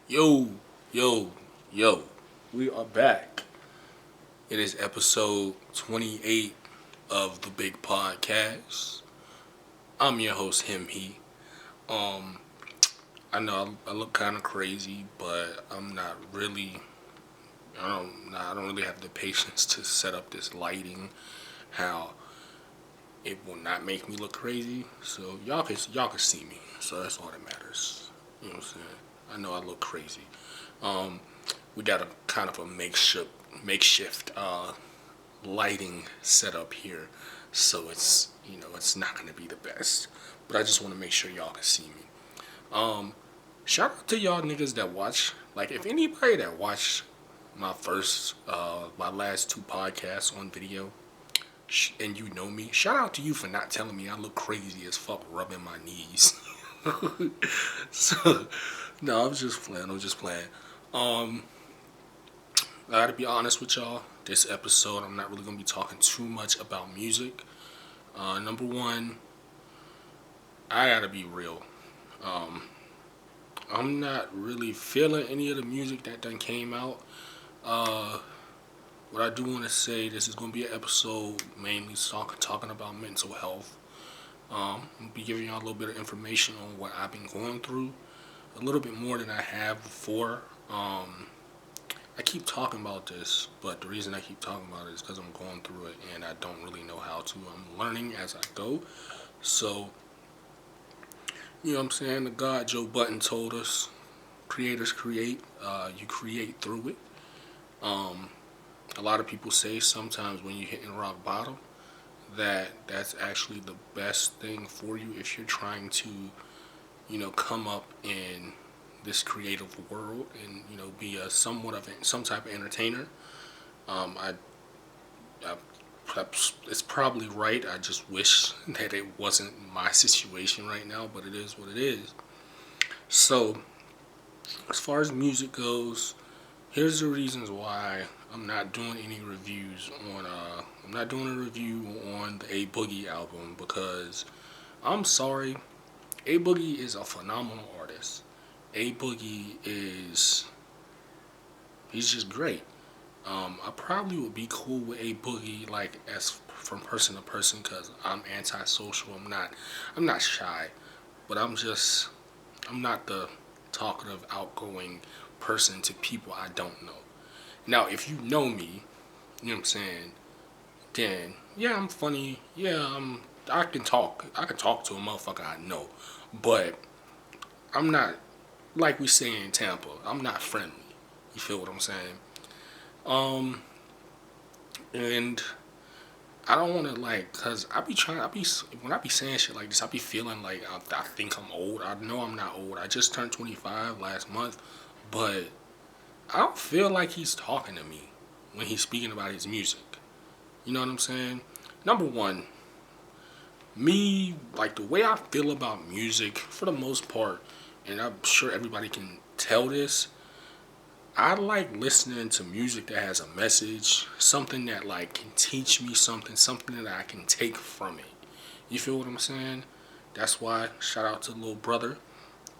Yo, yo, we are back. It is episode 28 of the Big Podcast. I'm your host, he. Um, I know I look kind of crazy, but I'm not really. I don't really have the patience to set up this lighting. How it will not make me look crazy. So y'all can see me. So that's all that matters. You know what I'm saying? I know I look crazy. Um, we got a kind of a makeshift lighting set up here, so it's not gonna be the best. But I just want to make sure y'all can see me. Um, Shout out to y'all niggas that watch. Like, if anybody that watched my last two podcasts on video, and you know me, shout out to you for not telling me I look crazy as fuck rubbing my knees. So, no, I'm just playing. Um, I gotta be honest with y'all. This episode, I'm not really gonna be talking too much about music. Number one, I gotta be real. Um, I'm not really feeling any of the music that done came out. Uh, what I do want to say, this is gonna be an episode mainly talking about mental health. I'll be giving y'all a little bit of information on what I've been going through, a little bit more than I have before. I keep talking about this, but the reason I keep talking about it is because I'm going through it and I don't really know how to. I'm learning as I go. So, you know what I'm saying? The God Joe Button told us, creators create, you create through it. Um, a lot of people say sometimes when you're hitting rock bottom, that's actually the best thing for you if you're trying to, come up in this creative world and be a somewhat of some type of entertainer. Um, I, I it's probably right. I just wish that it wasn't my situation right now, but it is what it is. So, as far as music goes, here's the reasons why I'm not doing any reviews on. I'm not doing a review on the A.Boogie album because I'm sorry, A.Boogie is a phenomenal artist. A.Boogie is he's just great. I probably would be cool with A.Boogie like as from person to person because I'm antisocial. I'm not shy, but I'm not the talkative, outgoing person to people I don't know. Now, if you know me, you know what I'm saying, then yeah, I'm funny. Yeah, I can talk. I can talk to a motherfucker I know, but I'm not like we say in Tampa. I'm not friendly. You feel what I'm saying? Um, and I don't want to cause when I be saying shit like this, I be feeling like I think I'm old. I know I'm not old. I just turned 25 last month, but I don't feel like he's talking to me when he's speaking about his music. You know what I'm saying? Number one, me, like the way I feel about music, for the most part, and I'm sure everybody can tell this, I like listening to music that has a message, something that like can teach me something that I can take from it. You feel what I'm saying? That's why shout out to Lil Brother.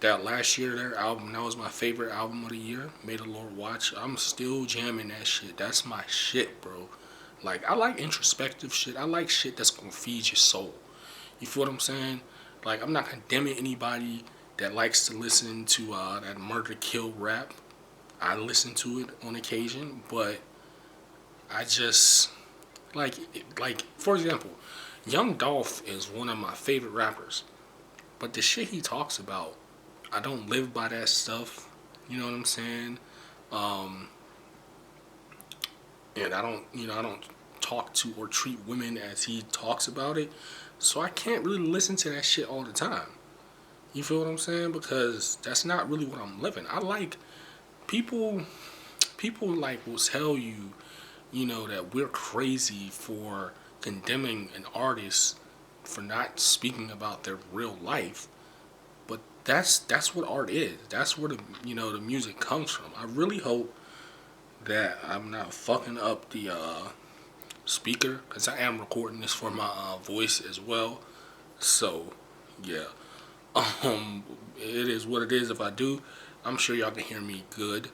That last year their album, that was my favorite album of the year. May the Lord watch. I'm still jamming that shit. That's my shit, bro. Like I like introspective shit. I like shit that's gonna feed your soul. You feel what I'm saying? Like I'm not condemning anybody that likes to listen to that murder kill rap. I listen to it on occasion, but I just like for example, Young Dolph is one of my favorite rappers, but the shit he talks about, I don't live by that stuff. You know what I'm saying? Um, and I don't talk to or treat women as he talks about it, so I can't really listen to that shit all the time. You feel what I'm saying? Because that's not really what I'm living. I like people. People like will tell you, that we're crazy for condemning an artist for not speaking about their real life. But that's what art is. That's where the music comes from. I really hope that I'm not fucking up the speaker because I am recording this for my voice as well. So yeah, it is what it is if I do. I'm sure y'all can hear me good.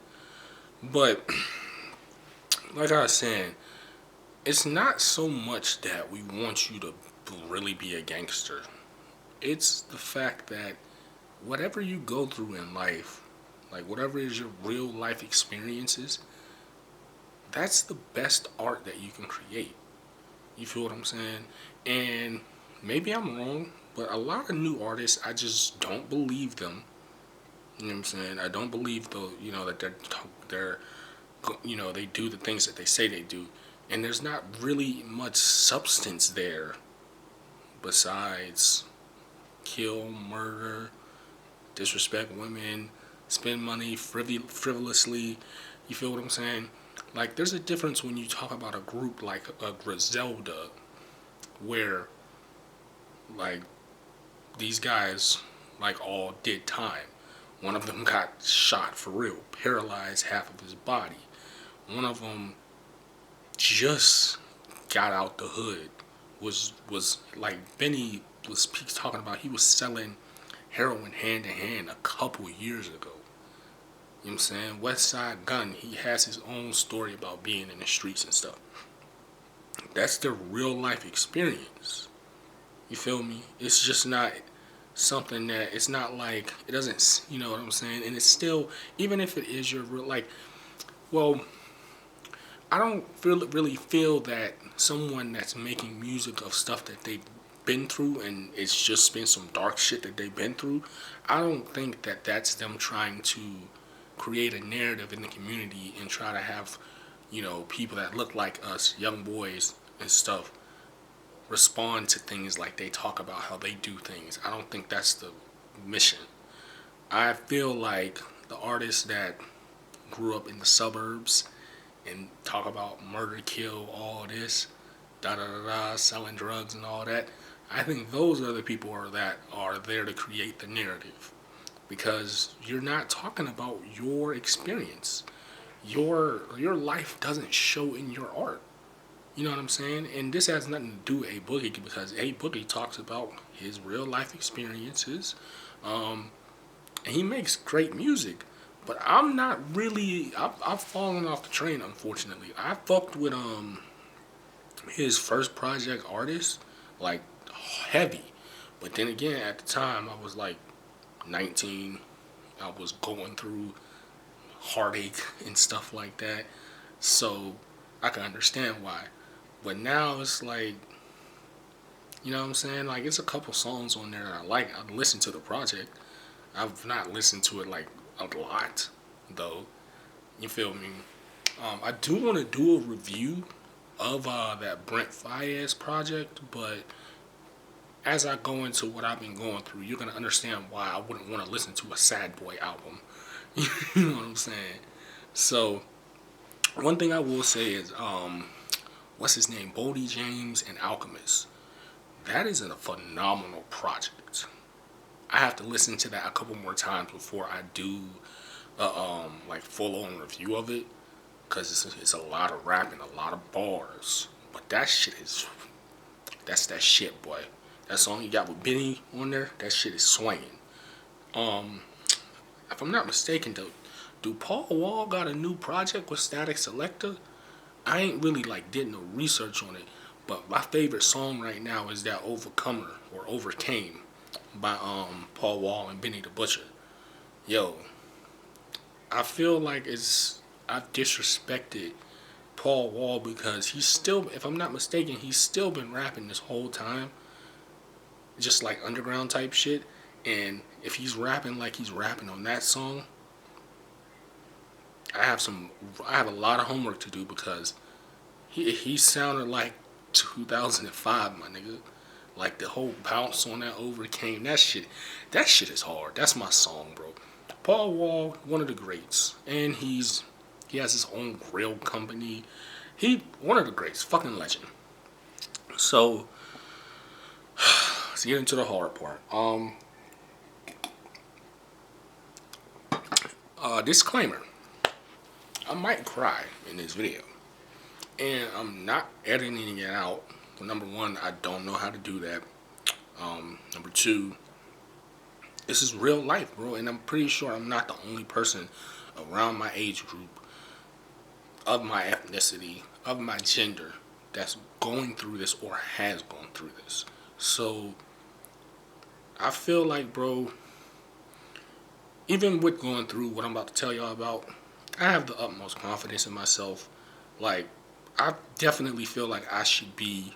But like I was saying, it's not so much that we want you to really be a gangster. It's the fact that whatever you go through in life, like whatever is your real life experiences, that's the best art that you can create. You feel what I'm saying? And maybe I'm wrong, but a lot of new artists, I just don't believe them. You know what I'm saying? I don't believe though, that they're they do the things that they say they do, and there's not really much substance there besides kill, murder, disrespect women, spend money frivolously. You feel what I'm saying? Like, there's a difference when you talk about a group like a Griselda, where like these guys like all did time. One of them got shot for real, paralyzed half of his body. One of them just got out the hood. Was like Benny was talking about. He was selling heroin hand to hand a couple years ago. You know what I'm saying? West Side Gun, he has his own story about being in the streets and stuff. That's their real life experience. You feel me? It's just not something that, it's not like, it doesn't, you know what I'm saying? And it's still, even if it is your real, like, well, I don't really feel that someone that's making music of stuff that they've been through, and it's just been some dark shit that they've been through, I don't think that that's them trying to create a narrative in the community and try to have, people that look like us, young boys and stuff, respond to things like they talk about how they do things. I don't think that's the mission. I feel like the artists that grew up in the suburbs and talk about murder, kill, all this, da da da da, selling drugs and all that, I think those are the people that are there to create the narrative. Because you're not talking about your experience. Your life doesn't show in your art. You know what I'm saying? And this has nothing to do with A-Boogie, because A-Boogie talks about his real life experiences. And he makes great music. But I'm not really, I've fallen off the train, unfortunately. I fucked with his first project, Artist, like, heavy. But then again, at the time, I was like 19. I was going through heartache and stuff like that. So I can understand why. But now it's like, you know what I'm saying? Like, it's a couple songs on there that I like. I've listened to the project. I've not listened to it like a lot, though. You feel me? I do want to do a review of that Brent Faiyaz project, but as I go into what I've been going through, you're gonna understand why I wouldn't want to listen to a Sad Boy album. You know what I'm saying? So, one thing I will say is, what's his name? Bodie James and Alchemist. That is a phenomenal project. I have to listen to that a couple more times before I do like full on review of it, because it's a lot of rapping, a lot of bars. But that shit is, that's that shit, boy. That song you got with Benny on there, that shit is swinging. If I'm not mistaken, though, do Paul Wall got a new project with Static Selector? I ain't really like did no research on it, but my favorite song right now is that Overcomer or Overcame by Paul Wall and Benny the Butcher. Yo, I feel like I've disrespected Paul Wall, because he's still, if I'm not mistaken, he's still been rapping this whole time, just like underground type shit. And if he's rapping like he's rapping on that song, I have a lot of homework to do, because he sounded like 2005, my nigga. Like the whole bounce on that Overcame, that shit is hard. That's my song, bro. Paul Wall, one of the greats, and he has his own grill company. He one of the greats, fucking legend. So let's get into the hard part. Disclaimer: I might cry in this video, and I'm not editing it out. Number one, I don't know how to do that. Number two, This is real life, bro, and I'm pretty sure I'm not the only person around my age group, of my ethnicity, of my gender, that's going through this or has gone through this. So I feel like, bro, even with going through what I'm about to tell y'all about, I have the utmost confidence in myself. Like, I definitely feel like I should be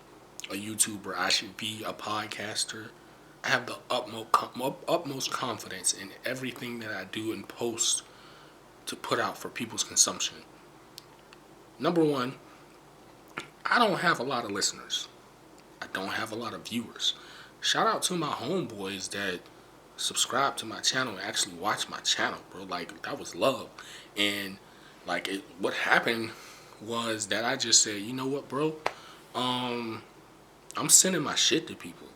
a YouTuber. I should be a podcaster. I have the utmost confidence in everything that I do and post to put out for people's consumption. Number one, I don't have a lot of listeners. I don't have a lot of viewers. Shout out to my homeboys that subscribe to my channel and actually watch my channel, bro. Like, that was love. And like, what happened was that I just said, you know what, bro? I'm sending my shit to people.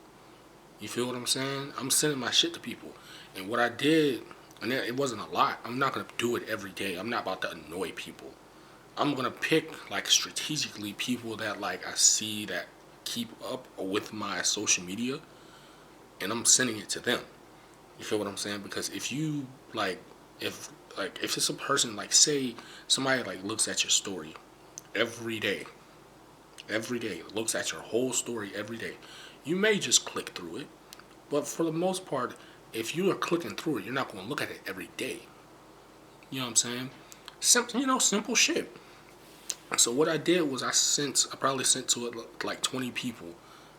You feel what I'm saying? I'm sending my shit to people. And what I did, and it wasn't a lot. I'm not gonna do it every day. I'm not about to annoy people. I'm gonna pick, like, strategically people that, like, I see that keep up with my social media, and I'm sending it to them. You feel what I'm saying? Because if you if if it's a person, like, say somebody like looks at your story every day, looks at your whole story every day, you may just click through it, but for the most part, if you are clicking through it, you're not going to look at it every day. You know what I'm saying? Simple shit. So what I did was I probably sent to it like 20 people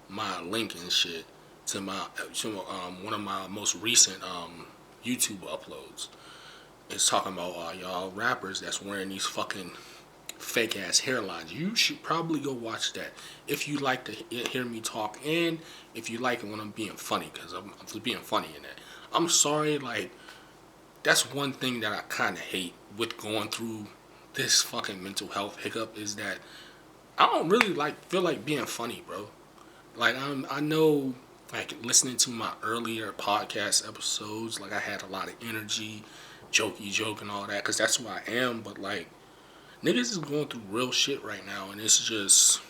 my link and shit to one of my most recent YouTube uploads. It's talking about y'all rappers that's wearing these fucking fake ass hairlines. You should probably go watch that if you like to hear me talk, and if you like it when I'm being funny, because I'm being funny in that. I'm sorry, like, that's one thing that I kind of hate with going through this fucking mental health hiccup, is that I don't really feel like being funny, bro. Like, I know, like, listening to my earlier podcast episodes, like, I had a lot of energy, jokey joke and all that, because that's who I am. But, like, niggas is going through real shit right now, and it's just,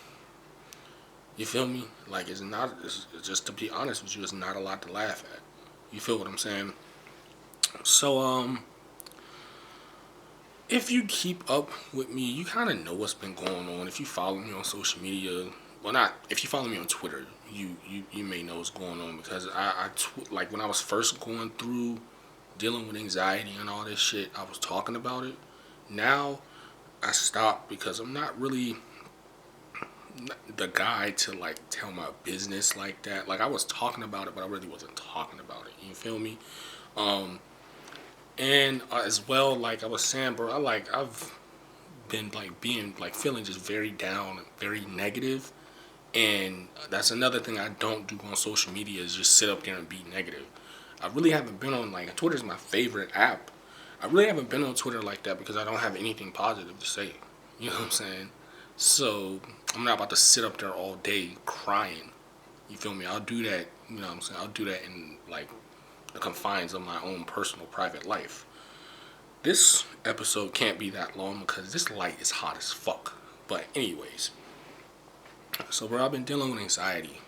you feel me? Like, it's just, to be honest with you, it's not a lot to laugh at. You feel what I'm saying? So, if you keep up with me, you kind of know what's been going on. If you follow me on social media, well, not if you follow me on Twitter, you may know what's going on, because like, when I was first going through dealing with anxiety and all this shit, I was talking about it. Now I stopped because I'm not really the guy to, like, tell my business like that. Like, I was talking about it, but I really wasn't talking about it. You feel me? And as well, like I was saying, bro, I've been, like, being, like, feeling just very down, very negative. And that's another thing I don't do on social media, is just sit up there and be negative. I really haven't been on, like, Twitter's my favorite app. I really haven't been on Twitter like that because I don't have anything positive to say. You know what I'm saying? So I'm not about to sit up there all day crying. You feel me? I'll do that, you know what I'm saying? I'll do that in, like, the confines of my own personal private life. This episode can't be that long because this light is hot as fuck. But anyways, so, bro, I've been dealing with anxiety,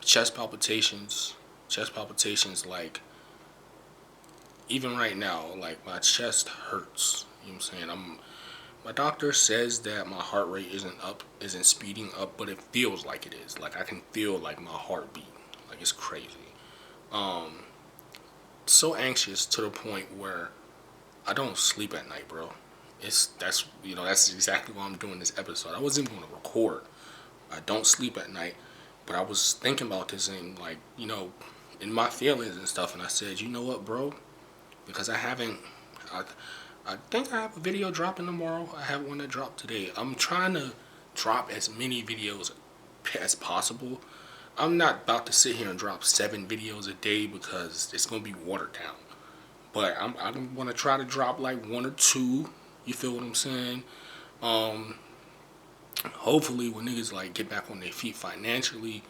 chest palpitations, like, even right now, like, my chest hurts. You know what I'm saying? My doctor says that my heart rate isn't speeding up, but it feels like it is. Like, I can feel, like, my heartbeat. Like, it's crazy. So anxious to the point where I don't sleep at night, bro. That's exactly why I'm doing this episode. I wasn't going to record. I don't sleep at night, but I was thinking about this, and, like, in my feelings and stuff, and I said, you know what, bro? Because I think I have a video dropping tomorrow. I have one that dropped today. I'm trying to drop as many videos as possible. I'm not about to sit here and drop 7 videos a day because it's going to be watered down. But I'm going to try to drop, like, 1 or 2. You feel what I'm saying? Hopefully when niggas, like, get back on their feet financially,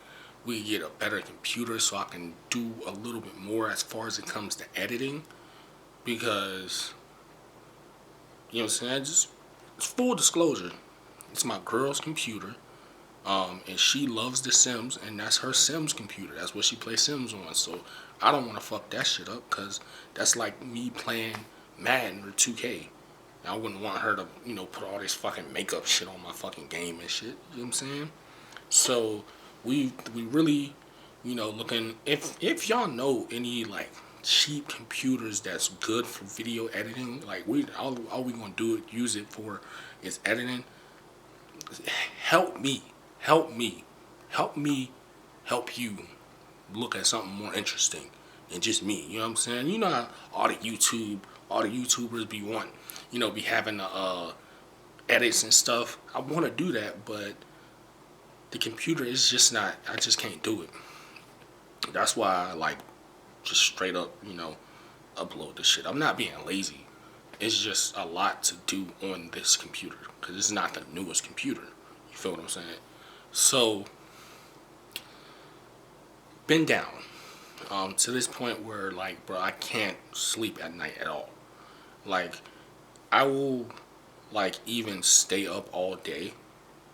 we get a better computer so I can do a little bit more as far as it comes to editing. Because, you know what I'm saying? Just full disclosure, it's my girl's computer. And she loves The Sims, and that's her Sims computer. That's what she plays Sims on. So I don't want to fuck that shit up, because that's like me playing Madden or 2K. I wouldn't want her to, put all this fucking makeup shit on my fucking game and shit. You know what I'm saying? So we really, looking, if y'all know any like cheap computers that's good for video editing, like all we gonna do it use it for is editing. Help me, help me, help me, help you look at something more interesting than just me. You know what I'm saying? You know how all the YouTubers be be having the edits and stuff. I want to do that, but the computer is just not. I just can't do it. That's why I like just straight up, upload this shit. I'm not being lazy. It's just a lot to do on this computer because it's not the newest computer. You feel what I'm saying? So, been down to this point where, like, bro, I can't sleep at night at all. Like, I will, like, even stay up all day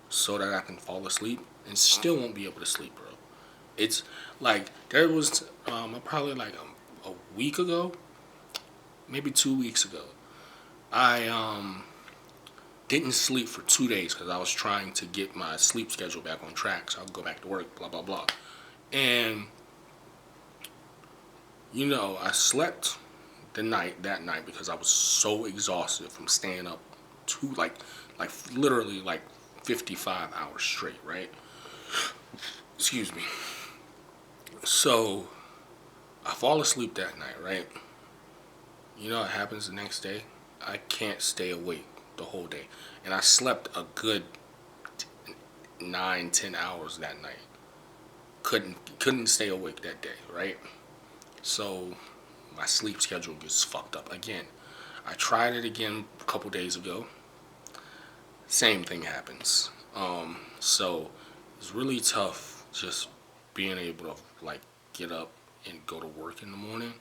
so that I can fall asleep and still won't be able to sleep, bro. It's like there was probably like a week ago, maybe 2 weeks ago. I didn't sleep for 2 days because I was trying to get my sleep schedule back on track so I could go back to work. Blah blah blah, and I slept that night because I was so exhausted from staying up to like literally like 55 hours straight, right? Excuse me. So I fall asleep that night, right? You know what happens the next day? I can't stay awake the whole day. And I slept a good 9, 10 hours that night. Couldn't stay awake that day, right? So my sleep schedule gets fucked up again. I tried it again a couple days ago. Same thing happens. So it's really tough just being able to like get up and go to work in the morning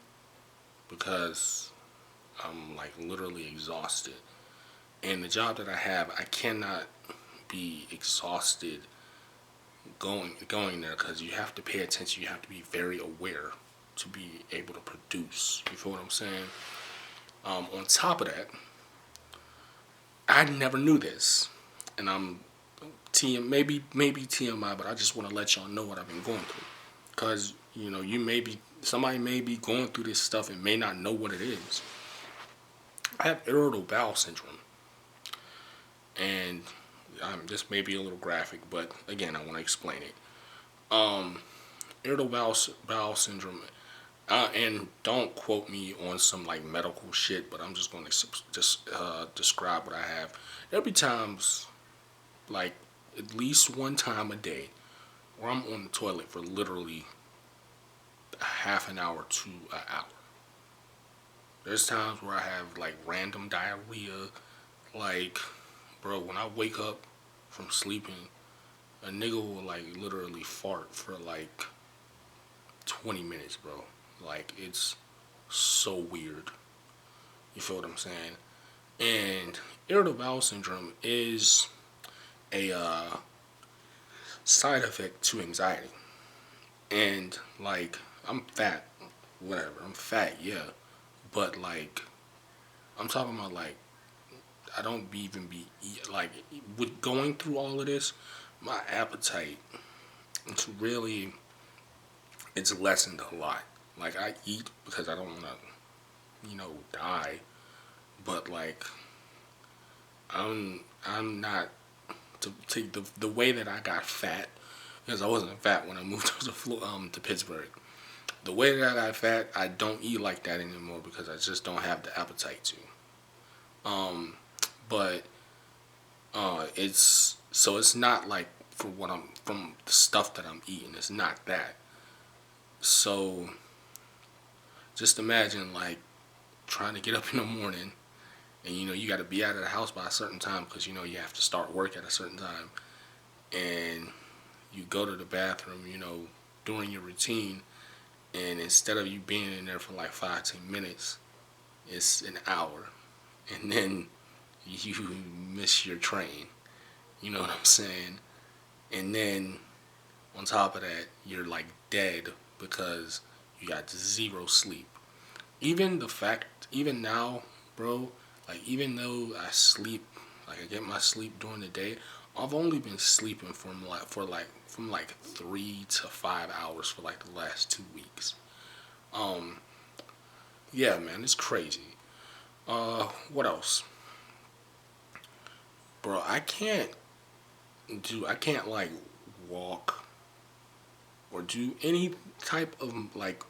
because I'm like literally exhausted. And the job that I have, I cannot be exhausted going there because you have to pay attention. You have to be very aware to be able to produce. You feel what I'm saying? On top of that, I never knew this, and I'm maybe TMI, but I just want to let y'all know what I've been going through, because somebody may be going through this stuff and may not know what it is. I have irritable bowel syndrome, and this may be a little graphic, but again, I want to explain it. Irritable bowel syndrome, and don't quote me on some like medical shit, but I'm just going to just describe what I have. There'll be times, like at least one time a day, where I'm on the toilet for literally a half an hour to an hour. There's times where I have like random diarrhea. Like, bro, when I wake up from sleeping, a nigga will like literally fart for like 20 minutes, bro. Like, it's so weird. You feel what I'm saying? And irritable bowel syndrome is a side effect to anxiety. And like, I'm fat, whatever. I'm fat, yeah. But like, I'm talking about like, I don't even be like with going through all of this. My appetite, it's it's lessened a lot. Like, I eat because I don't want to, die. But like, I'm not to take the way that I got fat, because I wasn't fat when I moved to Pittsburgh. The way that I got fat, I don't eat like that anymore because I just don't have the appetite to. But it's not like from the stuff that I'm eating. It's not that. So just imagine like trying to get up in the morning, and you got to be out of the house by a certain time because you have to start work at a certain time, and you go to the bathroom, during your routine, and instead of you being in there for like 5-10 minutes, it's an hour, and then you miss your train. You know what I'm saying? and then on top of that, you're like dead because you got zero sleep. Even the fact, even now, bro, like even though I sleep, like I get my sleep during the day, I've only been sleeping from like 3 to 5 hours for like the last 2 weeks. Um, yeah, man, it's crazy. What else, bro? I can't like walk or do any type of like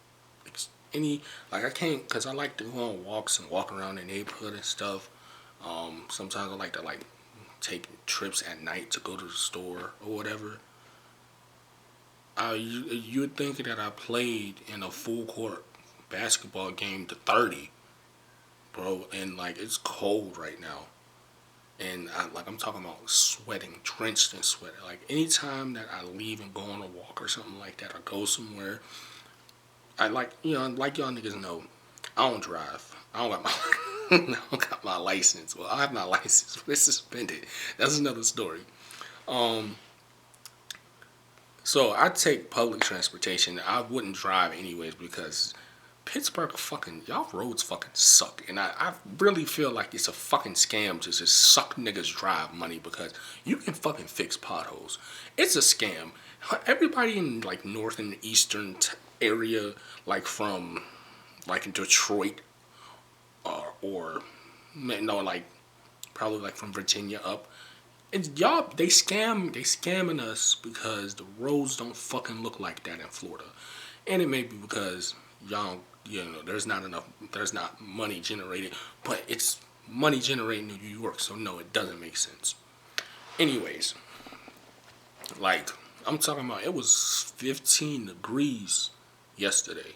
any like I can't because I like to go on walks and walk around the neighborhood and stuff. Sometimes I like to like take trips at night to go to the store or whatever. You'd think that I played in a full court basketball game to 30, bro, and like it's cold right now. And I'm talking about sweating, drenched in sweat. Like anytime that I leave and go on a walk or something like that, or go somewhere, I like like y'all niggas know, I don't drive. I don't got my I don't got my license. Well, I have my license, but it's suspended. That's another story. Um, so I take public transportation. I wouldn't drive anyways because Pittsburgh fucking y'all roads fucking suck, and I really feel like it's a fucking scam to just suck niggas drive money because you can fucking fix potholes. It's a scam. Everybody in like north and eastern area, like from like Detroit or no, like probably like from Virginia up. It's y'all. They scamming us because the roads don't fucking look like that in Florida, and it may be because y'all, there's not money generated, but it's money generated in New York, so no, it doesn't make sense. Anyways, like I'm talking about, it was 15 degrees yesterday.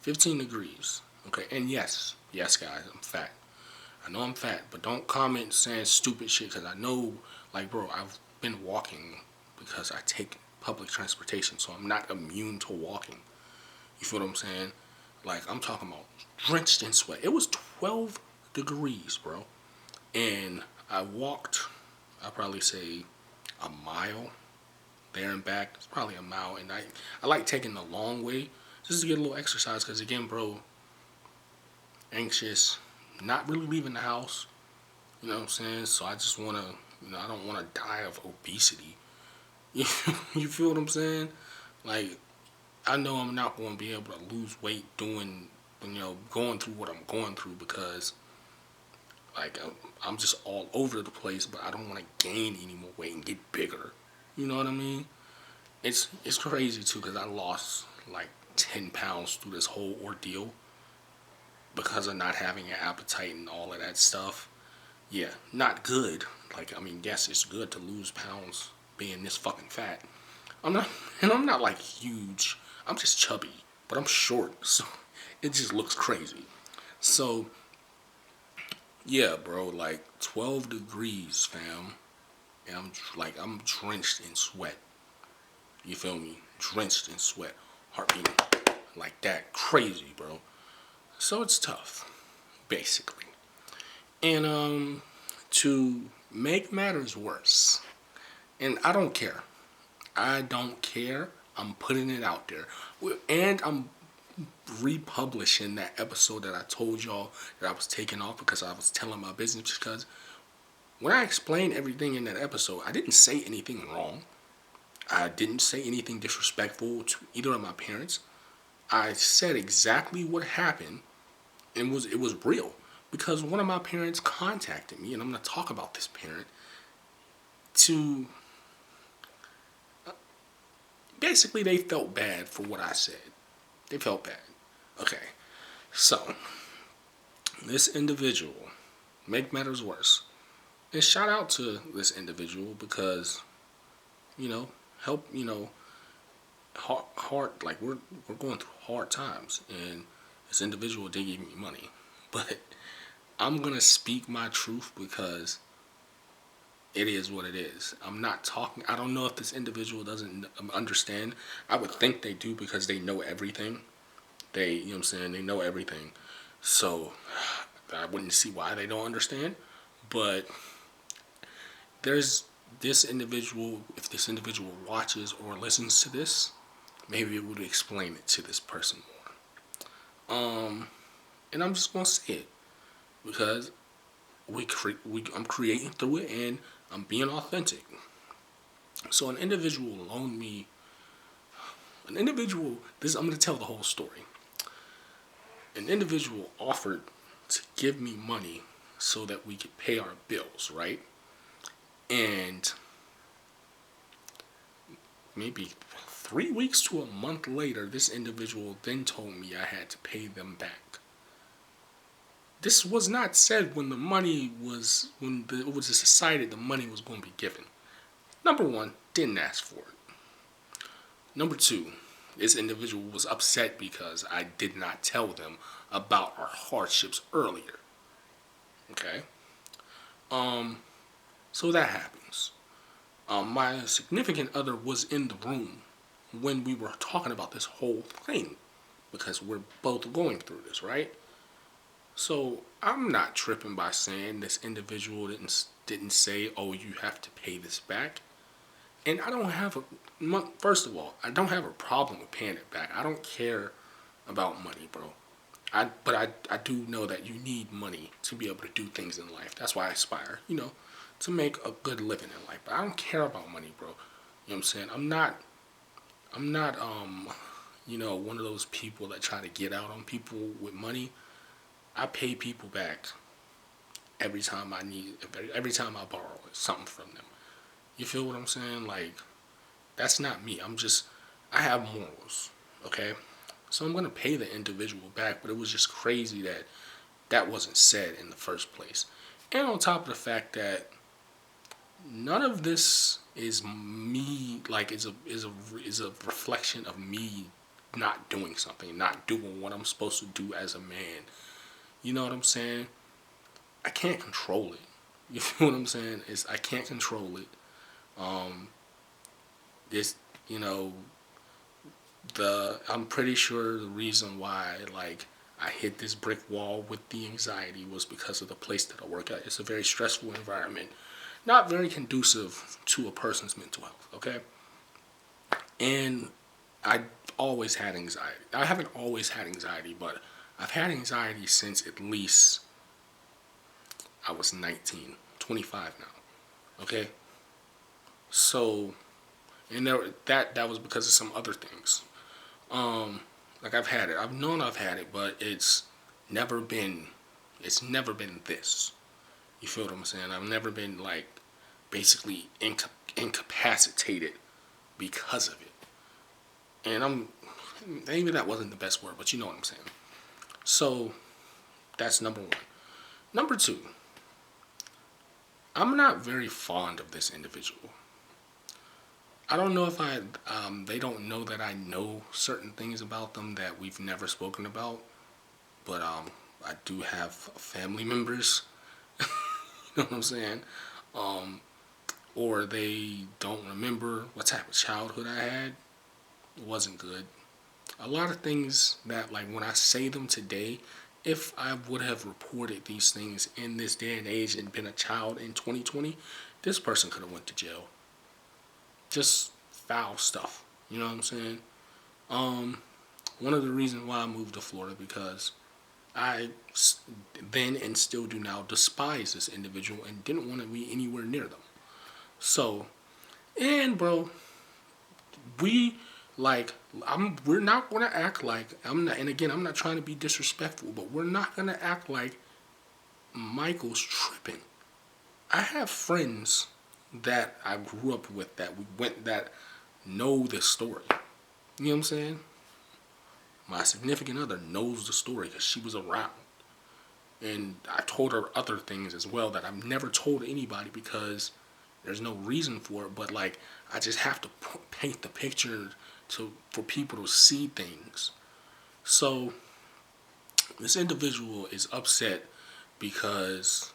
15 degrees. Okay, and yes, guys, I'm fat. I know I'm fat, but don't comment saying stupid shit because I know, like, bro, I've been walking because I take public transportation, so I'm not immune to walking. You feel what I'm saying? Like, I'm talking about drenched in sweat. It was 12 degrees, bro. And I walked, I'd probably say a mile there and back. It's probably a mile. And I like taking the long way just to get a little exercise because, again, bro, anxious, not really leaving the house. You know what I'm saying? So I just want to, I don't want to die of obesity. You feel what I'm saying? Like, I know I'm not going to be able to lose weight doing, going through what I'm going through because, like, I'm just all over the place, but I don't want to gain any more weight and get bigger. You know what I mean? It's crazy, too, because I lost, like, 10 pounds through this whole ordeal because of not having an appetite and all of that stuff. Yeah, not good. Like, I mean, yes, it's good to lose pounds being this fucking fat. I'm not, and I'm not like huge. I'm just chubby, but I'm short, so it just looks crazy. So, yeah, bro, like 12 degrees, fam, and I'm drenched in sweat. You feel me? Drenched in sweat, heart beating like that, crazy, bro. So it's tough, basically. And to make matters worse, and I don't care. I don't care. I'm putting it out there. And I'm republishing that episode that I told y'all that I was taking off because I was telling my business. Because when I explained everything in that episode, I didn't say anything wrong. I didn't say anything disrespectful to either of my parents. I said exactly what happened, and it was real. Because one of my parents contacted me, and I'm going to talk about this parent, to basically they felt bad for what I said. They felt bad. Okay, so this individual, make matters worse, and shout out to this individual because you know help hard like we're going through hard times, and this individual did give me money, but I'm gonna speak my truth because it is what it is. I'm not talking. I don't know if this individual doesn't understand. I would think they do because they know everything. You know what I'm saying? They know everything. So I wouldn't see why they don't understand. But there's this individual, if this individual watches or listens to this, maybe it would explain it to this person more. And I'm just gonna say it because I'm creating through it and I'm being authentic. So I'm gonna tell the whole story. An individual offered to give me money so that we could pay our bills, right? And maybe 3 weeks to a month later, this individual then told me I had to pay them back. This was not said when it was decided the money was going to be given. Number one, didn't ask for it. Number two, this individual was upset because I did not tell them about our hardships earlier. Okay? So that happens. My significant other was in the room when we were talking about this whole thing because we're both going through this, right? So I'm not tripping by saying this individual didn't say, "Oh, you have to pay this back." And I don't have first of all, I don't have a problem with paying it back. I don't care about money, bro. But I do know that you need money to be able to do things in life. That's why I aspire, to make a good living in life. But I don't care about money, bro. You know what I'm saying? I'm not one of those people that try to get out on people with money. I pay people back every time every time I borrow something from them. You feel what I'm saying? Like, that's not me. I have morals, okay? So I'm going to pay the individual back, but it was just crazy that that wasn't said in the first place. And on top of the fact that none of this is me, like, is a reflection of me not doing something, not doing what I'm supposed to do as a man. You know what I'm saying? I can't control it. You feel what I'm saying? I can't control it. This, you know, I'm pretty sure the reason why, like, I hit this brick wall with the anxiety was because of the place that I work at. It's a very stressful environment, not very conducive to a person's mental health, okay? And I always had anxiety. I haven't always had anxiety, but I've had anxiety since at least I was 19, 25 now, okay? So, and that was because of some other things. Like, I've had it. I've known I've had it, but never been never been this. You feel what I'm saying? I've never been, like, basically incapacitated because of it. And maybe that wasn't the best word, but you know what I'm saying. So that's number one. Number two, I'm not very fond of this individual. I don't know if they don't know that I know certain things about them that we've never spoken about, but I do have family members. You know what I'm saying? Or they don't remember what type of childhood I had. It wasn't good. A lot of things that, like, when I say them today, if I would have reported these things in this day and age and been a child in 2020, this person could have went to jail. Just foul stuff. You know what I'm saying? One of the reasons why I moved to Florida because I then and still do now despise this individual and didn't want to be anywhere near them. So, and bro, we we're not gonna act like I'm not. And again, I'm not trying to be disrespectful, but we're not gonna act like Michael's tripping. I have friends that I grew up with that know this story. You know what I'm saying? My significant other knows the story because she was around. And I told her other things as well that I've never told anybody because there's no reason for it. But, like, I just have to paint the picture for people to see things. So this individual is upset because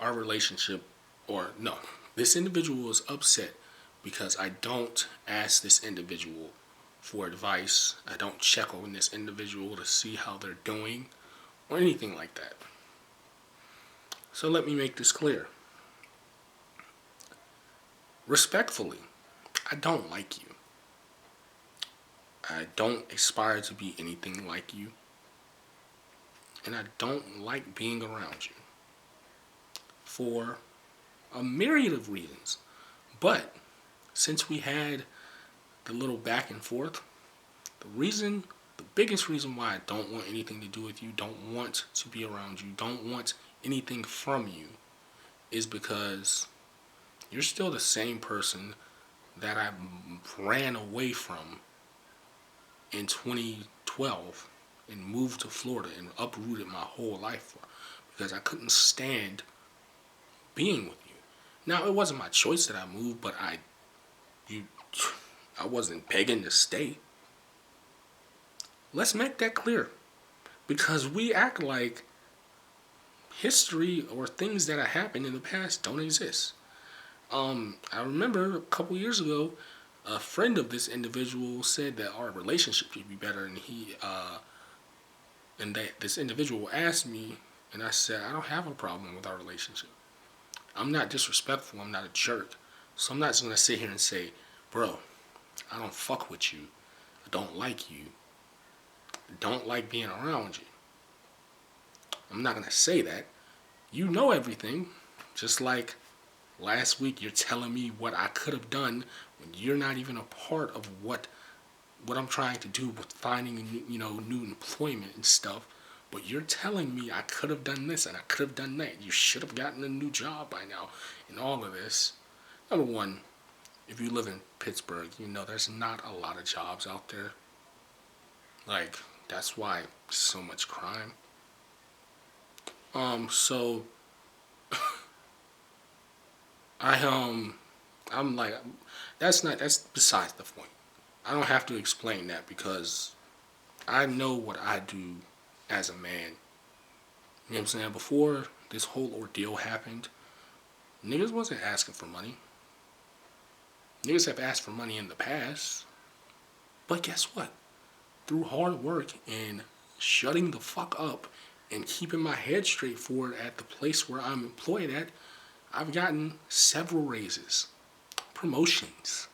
our relationship, or no, this individual is upset because I don't ask this individual for advice. I don't check on this individual to see how they're doing or anything like that. So let me make this clear. Respectfully, I don't like you. I don't aspire to be anything like you. And I don't like being around you for a myriad of reasons. But since we had the little back and forth, the biggest reason why I don't want anything to do with you, don't want to be around you, don't want anything from you, is because you're still the same person that I ran away from in 2012 and moved to Florida and uprooted my whole life for, because I couldn't stand being with you. Now it wasn't my choice that I moved, but you I wasn't begging to stay. Let's make that clear, because we act like history or things that have happened in the past don't exist. I remember a couple years ago, a friend of this individual said that our relationship should be better, and that this individual asked me, and I said I don't have a problem with our relationship. I'm not disrespectful. I'm not a jerk. So I'm not just gonna sit here and say, bro, I don't fuck with you. I don't like you. I don't like being around you. I'm not gonna say that. You know everything. Just like last week, you're telling me what I could have done when you're not even a part of what I'm trying to do with finding new employment and stuff. But you're telling me I could have done this and I could have done that. You should have gotten a new job by now and all of this. Number one, if you live in Pittsburgh, you know there's not a lot of jobs out there. Like, that's why so much crime. So I I'm like, that's besides the point. I don't have to explain that because I know what I do as a man. You know what I'm saying? Before this whole ordeal happened, niggas wasn't asking for money. Niggas have asked for money in the past. But guess what? Through hard work and shutting the fuck up and keeping my head straight forward at the place where I'm employed at, I've gotten several raises, promotions.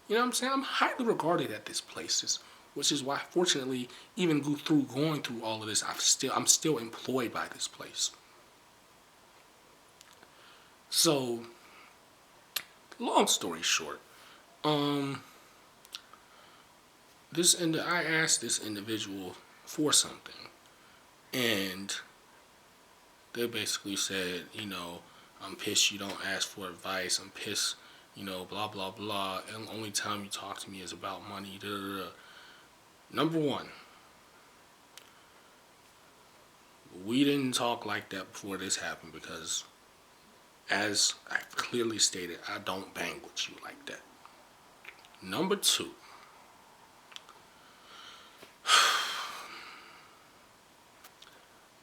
You know what I'm saying? I'm highly regarded at this place, which is why, fortunately, even going through all of this, I'm still employed by this place. So, long story short, um, I asked this individual for something, and they basically said, I'm pissed you don't ask for advice. I'm pissed, blah blah blah. And the only time you talk to me is about money. Da, da, da. Number one, we didn't talk like that before this happened because, as I clearly stated, I don't bang with you like that. Number two,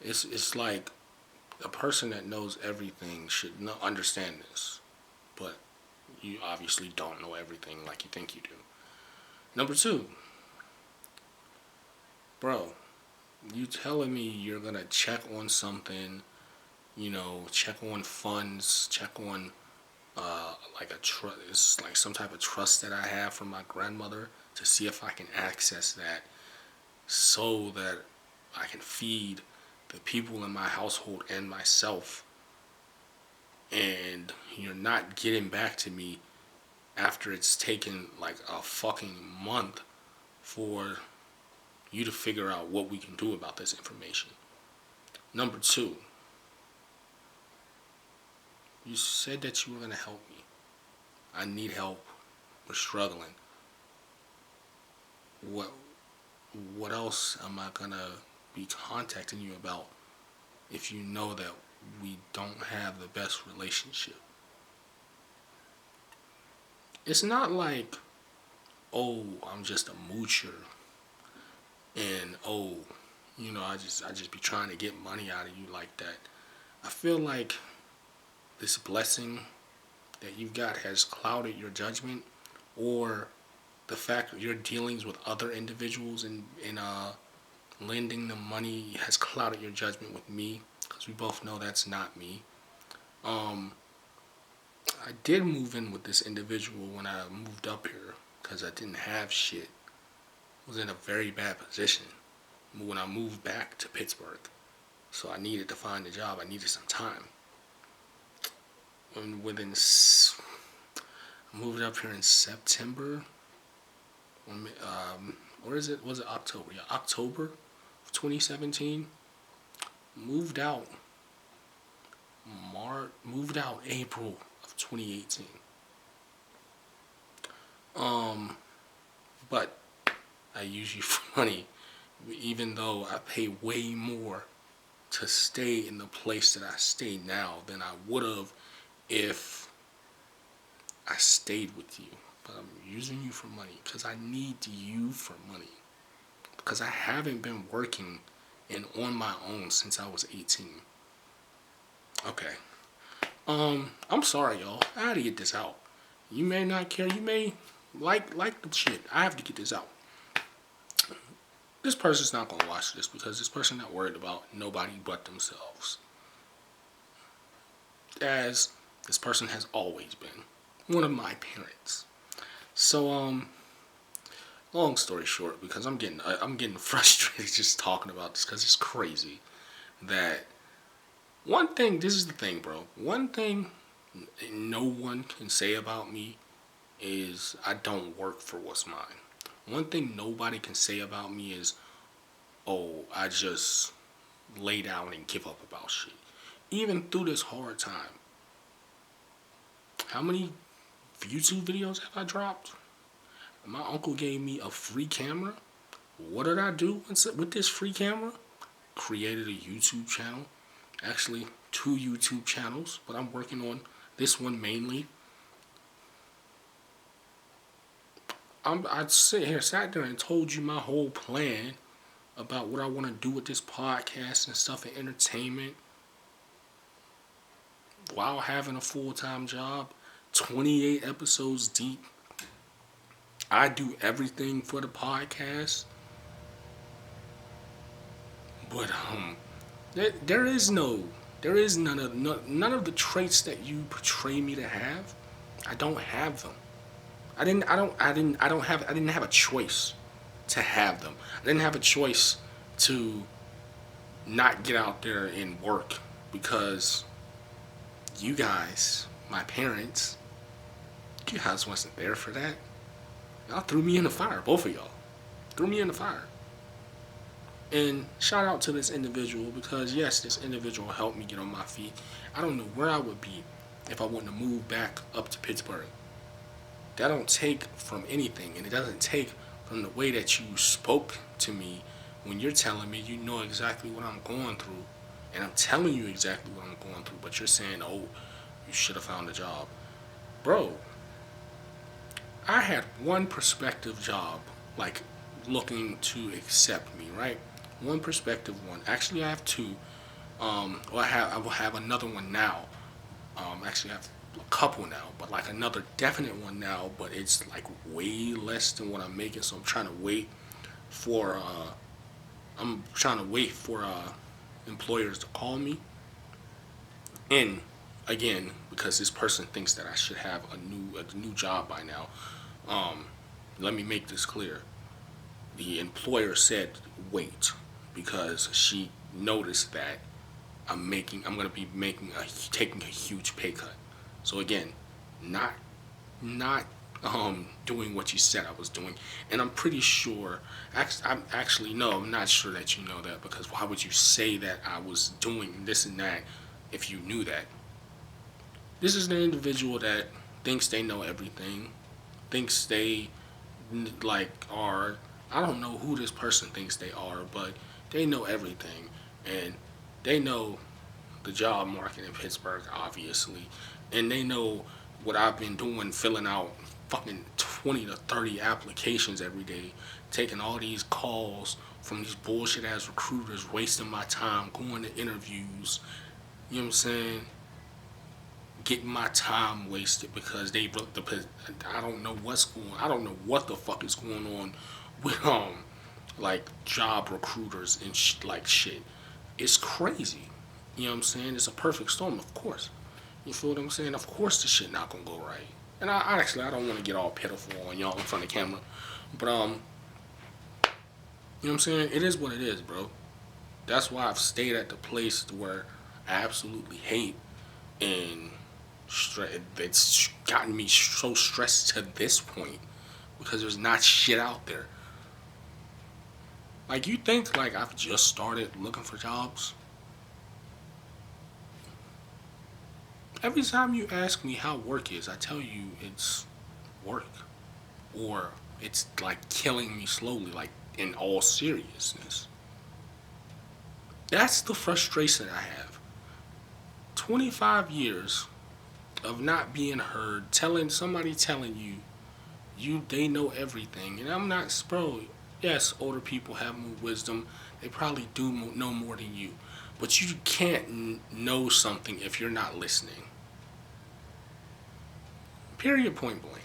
it's like a person that knows everything should understand this, but you obviously don't know everything like you think you do. Number two, bro, you telling me you're gonna check on something, check on funds, check on like a trust, it's like some type of trust that I have from my grandmother to see if I can access that so that I can feed the people in my household and myself. And you're not getting back to me after it's taken like a fucking month for you to figure out what we can do about this information. Number two, you said that you were going to help me. I need help. We're struggling. What else am I going to be contacting you about if you know that we don't have the best relationship? It's not like, oh, I'm just a moocher and I just be trying to get money out of you like that. I feel like this blessing that you've got has clouded your judgment, or the fact that your dealings with other individuals and lending them money has clouded your judgment with me, because we both know that's not me. I did move in with this individual when I moved up here because I didn't have shit. I was in a very bad position when I moved back to Pittsburgh. So I needed to find a job. I needed some time. And I moved up here in September. Or is it? Was it October? Yeah, October of 2017. Moved out Moved out April of 2018. But I use you for money, even though I pay way more to stay in the place that I stay now than I would have if I stayed with you. But I'm using you for money because I need you for money. Because I haven't been working and on my own since I was 18. Okay. I'm sorry, y'all. I had to get this out. You may not care. You may like the shit. I have to get this out. This person's not gonna watch this because this person not worried about nobody but themselves. As this person has always been one of my parents. So long story short, because I'm getting frustrated just talking about this because it's crazy that one thing. This is the thing, bro. One thing no one can say about me is I don't work for what's mine. One thing nobody can say about me is, oh, I just lay down and give up about shit. Even through this hard time. How many YouTube videos have I dropped? My uncle gave me a free camera. What did I do with this free camera? Created a YouTube channel. Actually, 2 YouTube channels, but I'm working on this one mainly. I sat there and told you my whole plan about what I want to do with this podcast and stuff and entertainment while having a full-time job, 28 episodes deep. I do everything for the podcast. But there is none of the traits that you portray me to have. I don't have them. I didn't have a choice to have them. I didn't have a choice to not get out there and work because you guys, my parents, you guys wasn't there for that. Y'all threw me in the fire, both of y'all. Threw me in the fire. And shout out to this individual because yes, this individual helped me get on my feet. I don't know where I would be if I wouldn't have moved back up to Pittsburgh. That don't take from anything, and it doesn't take from the way that you spoke to me when you're telling me you know exactly what I'm going through, and I'm telling you exactly what I'm going through, but you're saying, oh, you should have found a job. Bro, I had one prospective job, like, looking to accept me, right? One prospective one. Actually, I have 2. I will have another one now. Actually, I have a couple now, but like another definite one now. But it's like way less than what I'm making, so I'm trying to wait for. Employers to call me. And again, because this person thinks that I should have a new job by now. Let me make this clear. The employer said wait because she noticed that I'm going to be taking a huge pay cut. So again, not doing what you said I was doing, and I'm pretty sure. I'm not sure that you know that because why would you say that I was doing this and that if you knew that? This is the individual that thinks they know everything, thinks they are. I don't know who this person thinks they are, but they know everything, and they know the job market in Pittsburgh, obviously, and they know what I've been doing, filling out fucking 20 to 30 applications every day, taking all these calls from these bullshit ass recruiters, wasting my time, going to interviews, you know what I'm saying? Getting my time wasted because I don't know I don't know what the fuck is going on with like job recruiters and like shit. It's crazy. You know what I'm saying? It's a perfect storm, of course. You feel what I'm saying? Of course the shit not gonna go right. And I don't want to get all pitiful on y'all in front of the camera, but you know what I'm saying? It is what it is, bro. That's why I've stayed at the place where I absolutely hate, and it's gotten me so stressed to this point because there's not shit out there. Like, you think like I've just started looking for jobs? Every time you ask me how work is, I tell you it's work, or it's like killing me slowly, like in all seriousness. That's the frustration I have. 25 years of not being heard, telling you they know everything, and I'm not, bro. Yes, older people have more wisdom. They probably do know more than you, but you can't know something if you're not listening. Period. Point blank.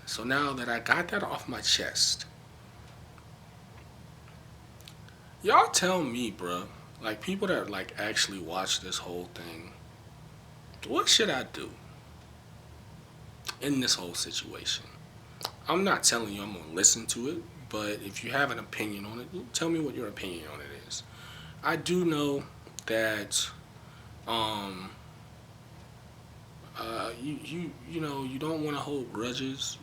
So now that I got that off my chest, y'all tell me, bruh. Like, people that like actually watch this whole thing, what should I do in this whole situation? I'm not telling you I'm gonna listen to it, but if you have an opinion on it, tell me what your opinion on it is. I do know that um you know, you don't want to hold grudges.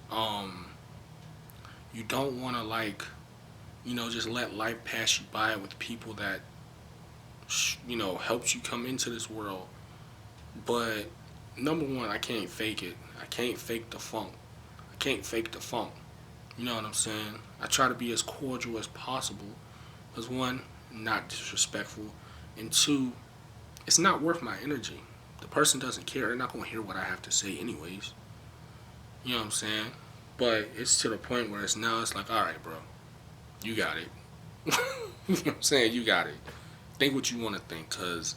Um you don't want to, like, just let life pass you by with people that helped you come into this world. But number one, I can't fake it. I can't fake the funk. I can't fake the funk. You know what I'm saying? I try to be as cordial as possible. Because one, not disrespectful, and two, it's not worth my energy. The person doesn't care. They're not gonna hear what I have to say anyways. You know what I'm saying? But it's to the point where it's like, all right, bro, you got it. You know what I'm saying? You got it. Think what you want to think, cause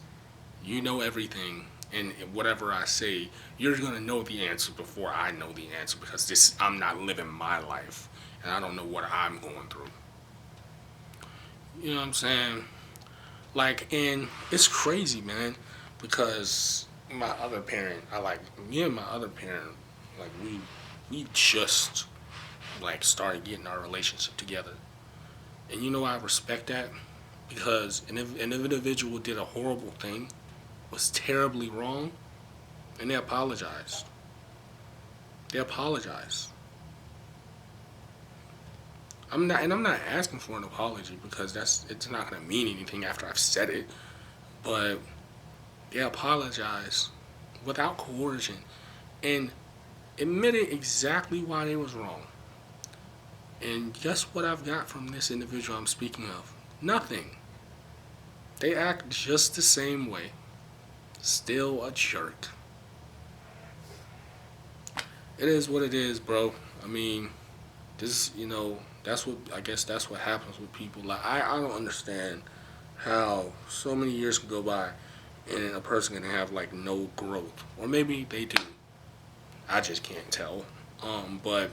you know everything, and whatever I say, you're gonna know the answer before I know the answer, because I'm not living my life, and I don't know what I'm going through. You know what I'm saying? Like, and it's crazy, man, because my other parent, me and my other parent, like, we just like started getting our relationship together, and I respect that, because an individual did a horrible thing, was terribly wrong, and they apologized. They apologized. I'm not asking for an apology, because it's not gonna mean anything after I've said it. But they apologized without coercion and admitted exactly why they was wrong. And guess what I've got from this individual I'm speaking of? Nothing. They act just the same way. Still a jerk. It is what it is, bro. I mean, I guess that's what happens with people. Like, I don't understand how so many years can go by and a person can have like no growth. Or maybe they do. I just can't tell. But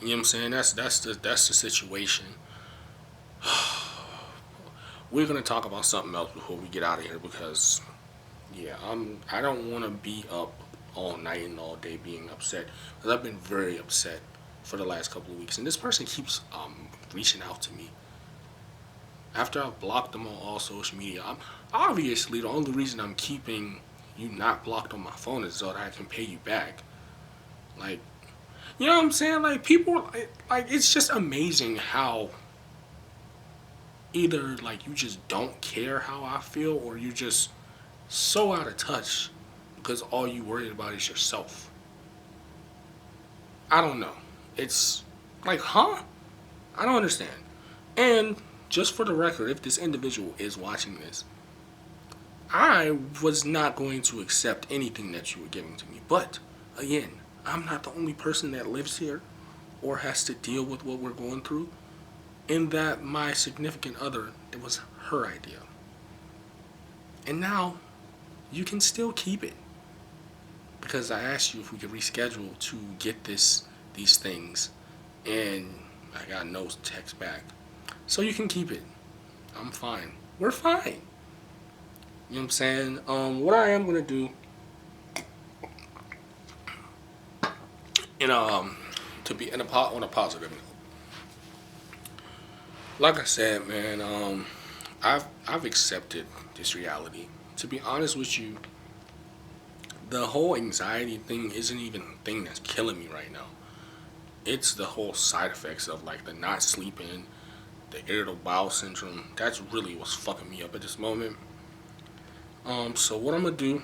you know what I'm saying? That's the situation. We're gonna talk about something else before we get out of here, because yeah, I don't want to be up all night and all day being upset, because I've been very upset for the last couple of weeks, and this person keeps reaching out to me after I've blocked them on all social media. Obviously the only reason I'm keeping you not blocked on my phone is so that I can pay you back. Like, you know what I'm saying? Like, people, like, it's just amazing how either like you just don't care how I feel, or you just so out of touch because all you worried about is yourself. I don't know. It's like, huh? I don't understand. And just for the record, if this individual is watching this, I was not going to accept anything that you were giving to me. But again, I'm not the only person that lives here or has to deal with what we're going through. In that my significant other, it was her idea. And now you can still keep it, because I asked you if we could reschedule to get these things, and I got no text back. So you can keep it. I'm fine. We're fine. You know what I'm saying? What I am gonna do, in to be in a on a positive note, like I said, man, I've accepted this reality. To be honest with you, the whole anxiety thing isn't even the thing that's killing me right now. It's the whole side effects of like the not sleeping, the irritable bowel syndrome. That's really what's fucking me up at this moment. So what I'm gonna do?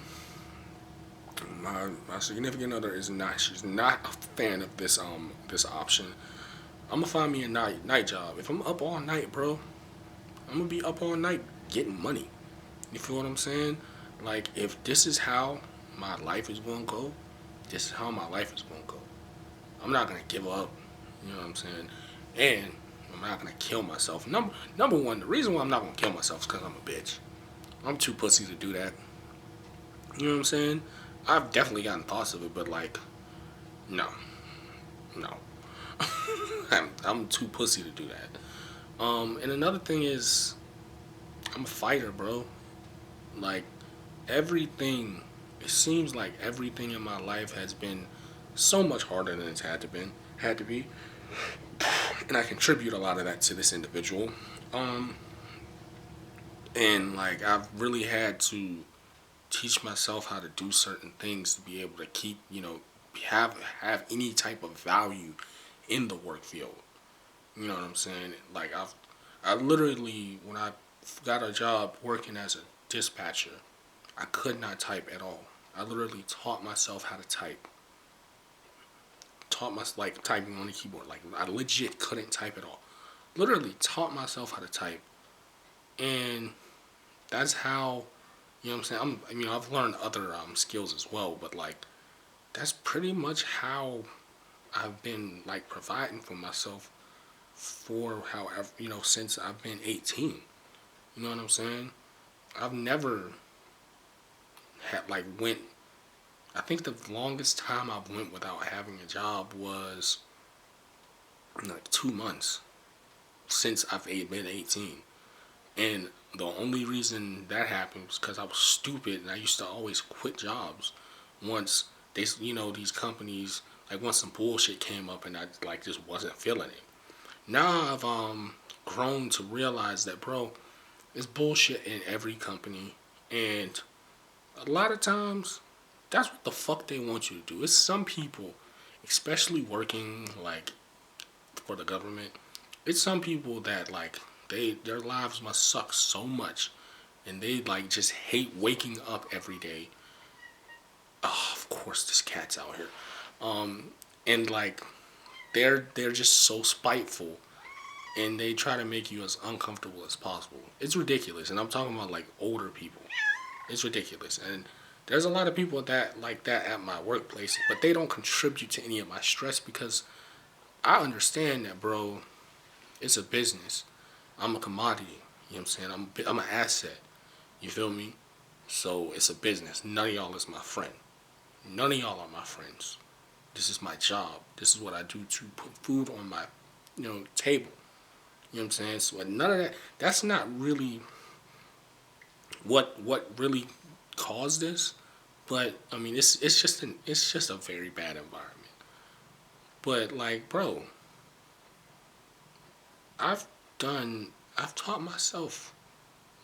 My significant other is not. She's not a fan of this option. I'm gonna find me a night job. If I'm up all night, bro, I'm gonna be up all night getting money. You feel what I'm saying? Like if this is how my life is gonna go, this is how my life is gonna go. I'm not gonna give up. You know what I'm saying? And I'm not gonna kill myself. Number one, the reason why I'm not gonna kill myself is because I'm a bitch. I'm too pussy to do that. You know what I'm saying? I've definitely gotten thoughts of it, but like, no, no. I'm too pussy to do that. And another thing is, I'm a fighter, bro. Like everything, it seems like everything in my life has been so much harder than it's had to be, and I contribute a lot of that to this individual. Um, and like I've really had to teach myself how to do certain things to be able to keep, have any type of value in the work field. You know what I'm saying? Like I literally when I got a job working as a dispatcher, I could not type at all. I literally taught myself how to type. Taught myself like typing on the keyboard. Like I legit couldn't type at all. Literally taught myself how to type, and that's how you know what I'm saying. I've learned other skills as well, but like that's pretty much how I've been like providing for myself for however since I've been 18. You know what I'm saying? I've never had like went. I think the longest time I went without having a job was like 2 months since I've been 18. And the only reason that happened was because I was stupid and I used to always quit jobs once these companies, like once some bullshit came up and I like just wasn't feeling it. Now I've grown to realize that, bro, it's bullshit in every company, and a lot of times that's what the fuck they want you to do. It's some people, especially working like for the government, it's some people that like their lives must suck so much and they like just hate waking up every day. Oh, of course this cat's out here. And like they're just so spiteful and they try to make you as uncomfortable as possible. It's ridiculous, and I'm talking about like older people. It's ridiculous, and there's a lot of people that like that at my workplace, but they don't contribute to any of my stress because I understand that, bro. It's a business. I'm a commodity. You know what I'm saying? I'm an asset. You feel me? So it's a business. None of y'all is my friend. None of y'all are my friends. This is my job. This is what I do to put food on my, table. You know what I'm saying? So none of that. That's not really what really caused this. But I mean, it's just a very bad environment. But like, bro, I've I've taught myself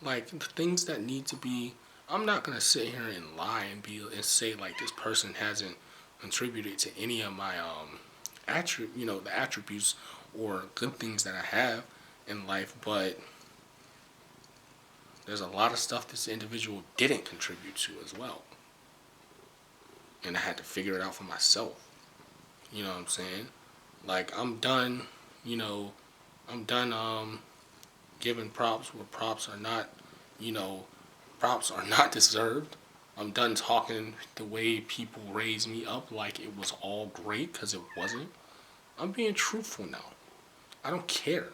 like the things that need to be. I'm not gonna sit here and lie and say like this person hasn't contributed to any of my the attributes or good things that I have in life, but there's a lot of stuff this individual didn't contribute to as well, and I had to figure it out for myself. You know what I'm saying? Like I'm done, you know, I'm done giving props where you know, props are not deserved. I'm done talking the way people raised me up like it was all great because it wasn't. I'm being truthful now. I don't care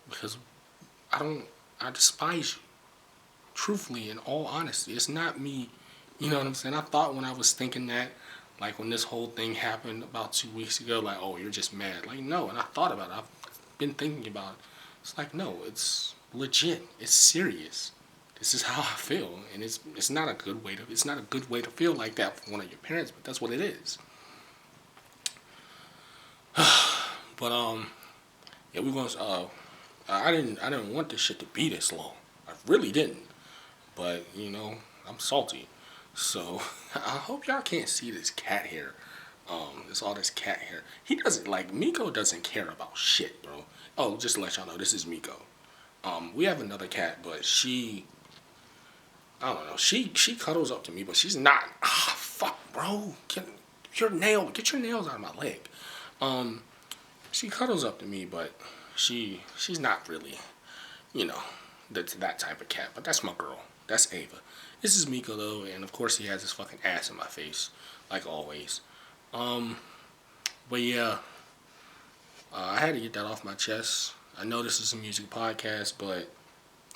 because I don't. I despise you. Truthfully, in all honesty, it's not me. You know what I'm saying? I thought when I was thinking that, like when this whole thing happened about 2 weeks ago, like, oh, you're just mad. Like, no. And I thought about it. I've been thinking about it. It's like, no, it's legit. It's serious. This is how I feel, and it's not a good way to feel like that for one of your parents, but that's what it is. But yeah, we're gonna. I didn't want this shit to be this long. I really didn't. But I'm salty, so I hope y'all can't see this cat hair. It's all this cat hair. He doesn't like Miko. Doesn't care about shit, bro. Oh, just to let y'all know, this is Miko. We have another cat, but I don't know. She cuddles up to me, but she's not. Ah, fuck, bro. Get your nails out of my leg. Um, she cuddles up to me, but she's not really, you know, that type of cat. But that's my girl. That's Ava. This is Miko though, and of course he has his fucking ass in my face, like always. Um, but yeah, I had to get that off my chest. I know this is a music podcast, but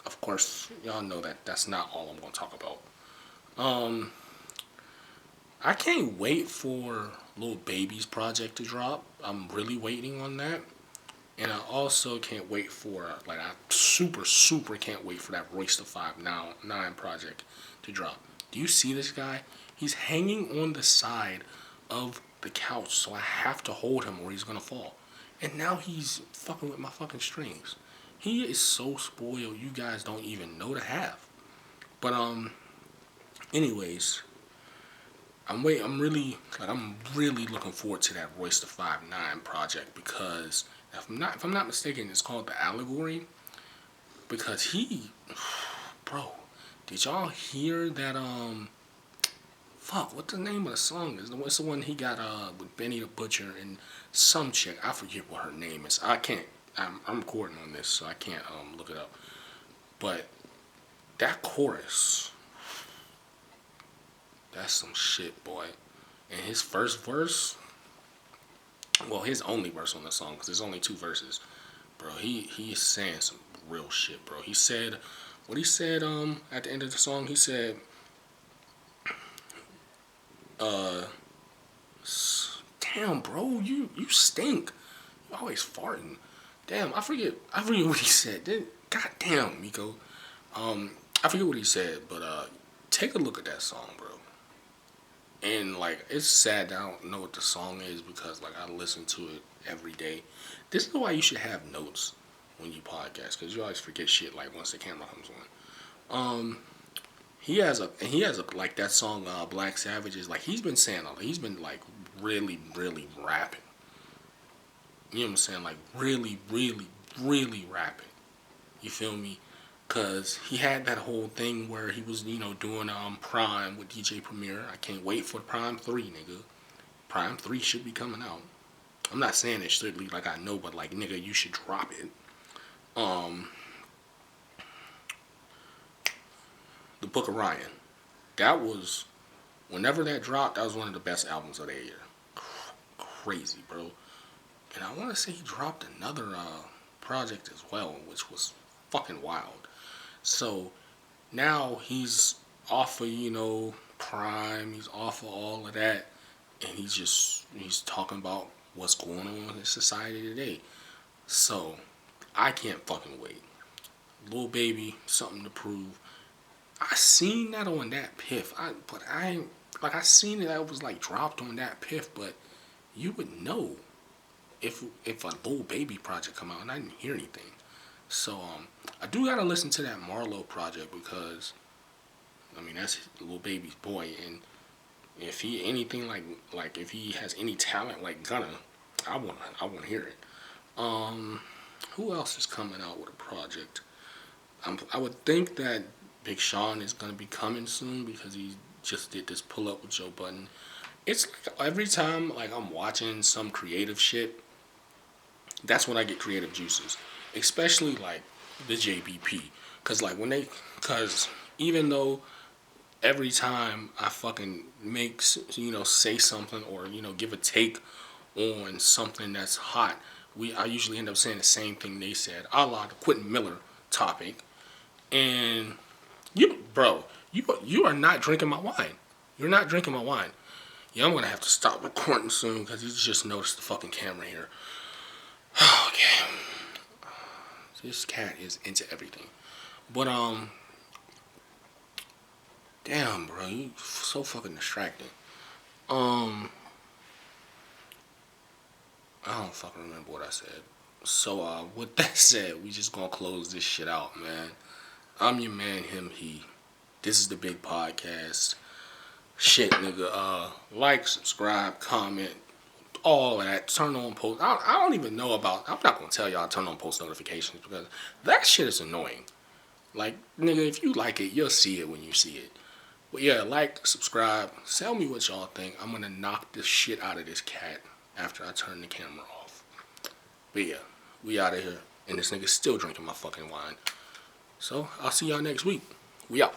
of course y'all know that that's not all I'm gonna talk about. Um, I can't wait for Lil Baby's project to drop. I'm really waiting on that. And I also can't wait for, like, I super can't wait for that Royce the 5'9" project to drop. Do you see this guy? He's hanging on the side of the couch, so I have to hold him or he's gonna fall. And now he's fucking with my fucking strings. He is so spoiled, you guys don't even know to have. But anyways, I'm really looking forward to that Royce the 5'9" project because if I'm not mistaken, it's called The Allegory. Because bro, did y'all hear that fuck, what the name of the song is? What's the one he got with Benny the Butcher and some chick? I forget what her name is. I can't. I'm recording on this, so I can't look it up. But that chorus, that's some shit, boy. And his first verse, well, his only verse on the song, because there's only two verses, bro. He is saying some real shit, bro. He said, what he said at the end of the song. He said, damn, bro, you stink. You always farting. Damn, I forget what he said. God damn, Miko. I forget what he said, but take a look at that song, bro. And like, it's sad that I don't know what the song is because like I listen to it every day. This is why you should have notes when you podcast, because you always forget shit like once the camera comes on. He has a like that song Black Savages. Like he's been like really rapping. You know what I'm saying? Like really rapping. You feel me? Cause he had that whole thing where he was, doing Prime with DJ Premier. I can't wait for Prime 3, nigga. Prime 3 should be coming out. I'm not saying it strictly like I know, but like nigga, you should drop it. The Book of Ryan. That was, whenever that dropped, that was one of the best albums of that year. Crazy, bro. And I want to say he dropped another project as well, which was fucking wild. So now he's off of, Prime, he's off of all of that, and he's talking about what's going on in society today. So I can't fucking wait. Lil Baby, something to prove. I seen that on that Piff. I seen it that was like dropped on that Piff, but you would know if a Lil Baby project come out, and I didn't hear anything. So I do gotta listen to that Marlo project because I mean that's Lil Baby's boy, and if he anything like if he has any talent like Gunna, I wanna hear it. Who else is coming out with a project? I would think that Big Sean is gonna be coming soon because he just did this pull up with Joe Budden. It's like every time like I'm watching some creative shit, that's when I get creative juices, especially like the JBP, cause even though every time I fucking say something or give a take on something that's hot, I usually end up saying the same thing they said, a la the Quentin Miller topic, and you are not drinking my wine. You're not drinking my wine. Yeah, I'm gonna have to stop recording soon because you just noticed the fucking camera here. Okay. This cat is into everything. But damn, bro, you so fucking distracting. Um, I don't fucking remember what I said. So with that said, we just gonna close this shit out, man. I'm your man, him, he. This is the big podcast. Shit, nigga. Like, subscribe, comment, all of that. Turn on post. I don't even know about. I'm not gonna tell y'all to turn on post notifications because that shit is annoying. Like, nigga, if you like it, you'll see it when you see it. But yeah, like, subscribe. Tell me what y'all think. I'm gonna knock the shit out of this cat after I turn the camera off. But yeah, we out of here. And this nigga's still drinking my fucking wine. So, I'll see y'all next week. We out.